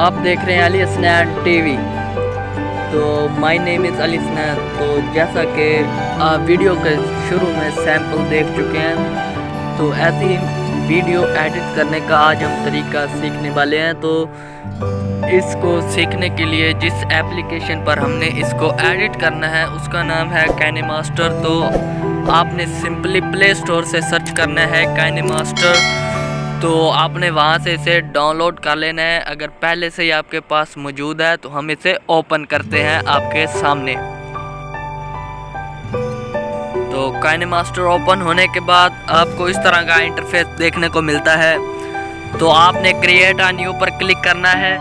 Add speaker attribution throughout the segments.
Speaker 1: आप देख रहे हैं अली हसनैन टीवी। तो my name is Ali Hasnain. तो जैसा कि आप वीडियो के शुरू में सैंपल देख चुके हैं, तो ऐसी वीडियो एडिट करने का आज हम तरीका सीखने वाले हैं। तो इसको सीखने के लिए जिस एप्लीकेशन पर हमने इसको एडिट करना है उसका नाम है काइनेमास्टर। तो आपने सिंपली प्ले स्टोर से सर्च करना है काइनेमास्टर। तो आपने वहां से इसे डाउनलोड कर लेना है। अगर पहले से ही आपके पास मौजूद है तो हम इसे ओपन करते हैं आपके सामने। तो काइनेमास्टर ओपन होने के बाद आपको इस तरह का इंटरफेस देखने को मिलता है। तो आपने क्रिएट अ न्यू पर क्लिक करना है।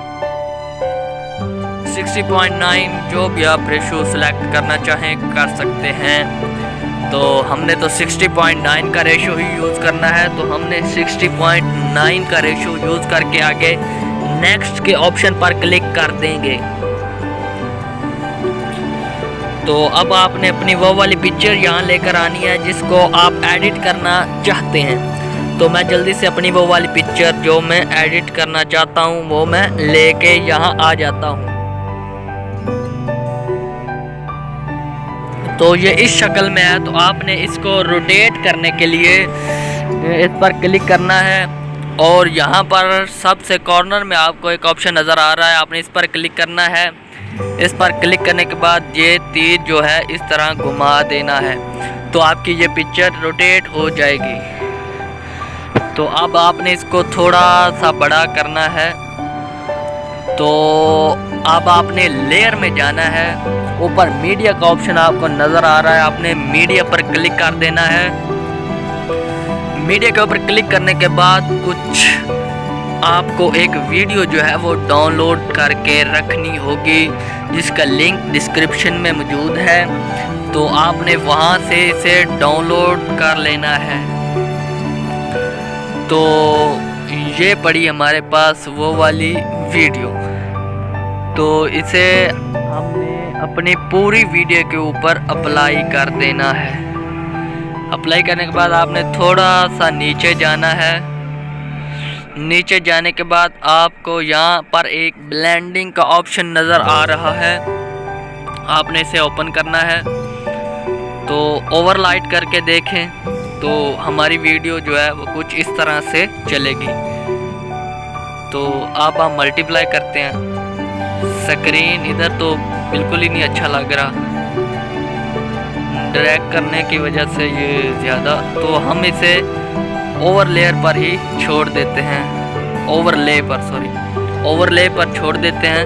Speaker 1: 60.9 जो भी आप रेशो सेलेक्ट करना चाहें कर सकते हैं। तो हमने तो 60.9 का रेशो ही यूज़ करना है, तो हमने 60.9 का रेशो यूज़ करके आगे नेक्स्ट के ऑप्शन पर क्लिक कर देंगे। तो अब आपने अपनी वो वाली पिक्चर यहाँ लेकर आनी है जिसको आप एडिट करना चाहते हैं। तो मैं जल्दी से अपनी वो वाली पिक्चर जो मैं एडिट करना चाहता हूँ वो मैं लेके यहाँ आ जाता हूँ। तो ये इस शक्ल में है। तो आपने इसको रोटेट करने के लिए इस पर क्लिक करना है और यहाँ पर सबसे कॉर्नर में आपको एक ऑप्शन नज़र आ रहा है, आपने इस पर क्लिक करना है। इस पर क्लिक करने के बाद ये तीर जो है इस तरह घुमा देना है, तो आपकी ये पिक्चर रोटेट हो जाएगी। तो अब आपने इसको थोड़ा सा बड़ा करना है। तो अब आपने लेयर में जाना है। ऊपर मीडिया का ऑप्शन आपको नज़र आ रहा है, आपने मीडिया पर क्लिक कर देना है। मीडिया के ऊपर क्लिक करने के बाद कुछ आपको एक वीडियो जो है वो डाउनलोड करके रखनी होगी जिसका लिंक डिस्क्रिप्शन में मौजूद है। तो आपने वहाँ से इसे डाउनलोड कर लेना है। तो ये पड़ी हमारे पास वो वाली वीडियो। तो इसे हमने अपनी पूरी वीडियो के ऊपर अप्लाई कर देना है। अप्लाई करने के बाद आपने थोड़ा सा नीचे जाना है। नीचे जाने के बाद आपको यहाँ पर एक ब्लेंडिंग का ऑप्शन नज़र आ रहा है, आपने इसे ओपन करना है। तो ओवरलाइट करके देखें तो हमारी वीडियो जो है वो कुछ इस तरह से चलेगी। तो आप मल्टीप्लाई करते हैं स्क्रीन, इधर तो बिल्कुल ही नहीं अच्छा लग रहा ड्रैग करने की वजह से ये ज़्यादा। तो हम इसे ओवरलेयर पर ही छोड़ देते हैं, ओवरले पर छोड़ देते हैं।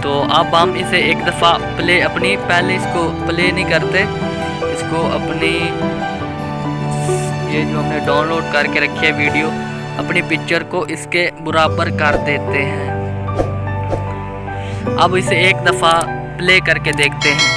Speaker 1: तो अब हम इसे एक दफ़ा प्ले अपनी पहले इसको प्ले नहीं करते, इसको अपनी ये जो हमने डाउनलोड करके रखी है वीडियो अपनी पिक्चर को इसके बराबर कर देते हैं। अब इसे एक दफ़ा प्ले करके देखते हैं।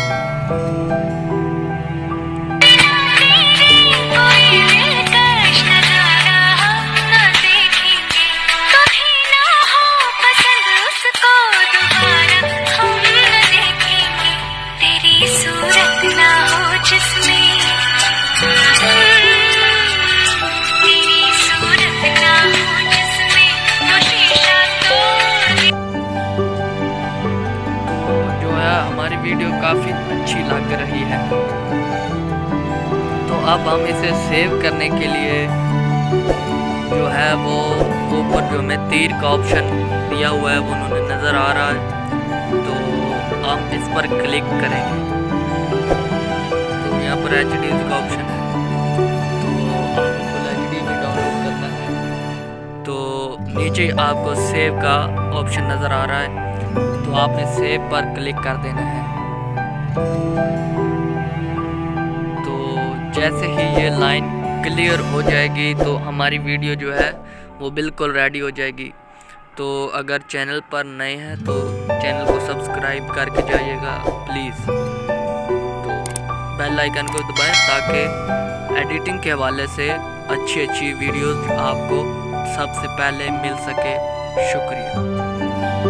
Speaker 1: हमारी वीडियो काफ़ी अच्छी लग रही है। तो अब हम इसे सेव करने के लिए जो है वो ऊपर जो हमें तीर का ऑप्शन दिया हुआ है वो उन्होंने नज़र आ रहा है। तो हम इस पर क्लिक करेंगे। तो यहाँ पर HD का ऑप्शन है, तो आपको HD में डाउनलोड करना है। तो नीचे आपको सेव का ऑप्शन नज़र आ रहा है, तो आपने सेव पर क्लिक कर देना है। तो जैसे ही ये लाइन क्लियर हो जाएगी तो हमारी वीडियो जो है वो बिल्कुल रेडी हो जाएगी। तो अगर चैनल पर नए हैं तो चैनल को सब्सक्राइब करके जाइएगा प्लीज़। तो बेल आइकन को दबाएं ताकि एडिटिंग के हवाले से अच्छी वीडियोस आपको सबसे पहले मिल सके। शुक्रिया।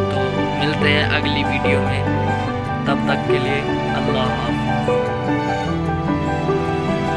Speaker 1: तो मिलते हैं अगली वीडियो में, तब तक के लिए अल्लाह हाफ़िज़।